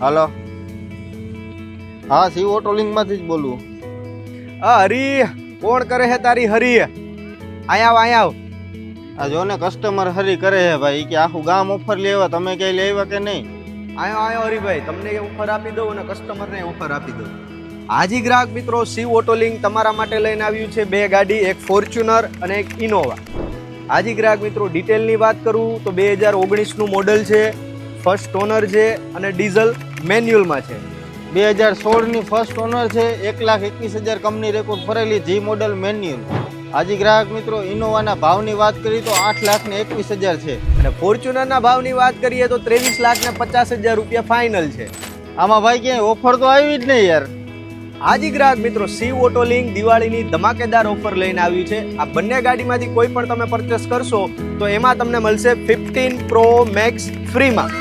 હાલો. હા, Shiv auto link માંથી જ બોલું. હરી કોણ કરે હે તારી હરી? આયા આવ. આ જો ને કસ્ટમર હરી કરે છે ભાઈ કે આખું ગામ ઓફર લેવા, તમે કઈ લેવા કે નહીં? આયો હરીભાઈ, તમને ઓફર આપી દઉં અને કસ્ટમરને ઓફર આપી દઉં. હાજી ગ્રાહક મિત્રો, શિવ ઓટો લિંક તમારા માટે લઈને આવ્યું છે 2 ગાડી, એક ફોર્ચ્યુનર અને એક ઇનોવા. હાજી ગ્રાહક મિત્રો, ડિટેલની વાત કરું તો 2019નું મોડલ છે, ફર્સ્ટ ઓનર છે અને ડીઝલ મેન્યુઅલમાં છે. 2016ની ફર્સ્ટ ઓનર છે, 1,21,000 કંપની રેકોર્ડ ફરેલી, જી મોડલ મેન્યુઅલ. હાજી ગ્રાહક મિત્રો, ઇનોવાના ભાવની વાત કરીએ તો 8,21,000 છે અને ફોર્ચ્યુનરના ભાવની વાત કરીએ તો 23,50,000 રૂપિયા ફાઇનલ છે. આમાં ભાઈ ક્યાંય ઓફર તો આવી જ નહીં યાર. હાજી ગ્રાહક મિત્રો, શિવ ઓટો લિંક દિવાળીની ધમાકેદાર ઓફર લઈને આવ્યું છે. આ બંને ગાડીમાંથી કોઈ પણ તમે પરચેસ કરશો તો એમાં તમને મળશે 15 Pro Max ફ્રીમાં.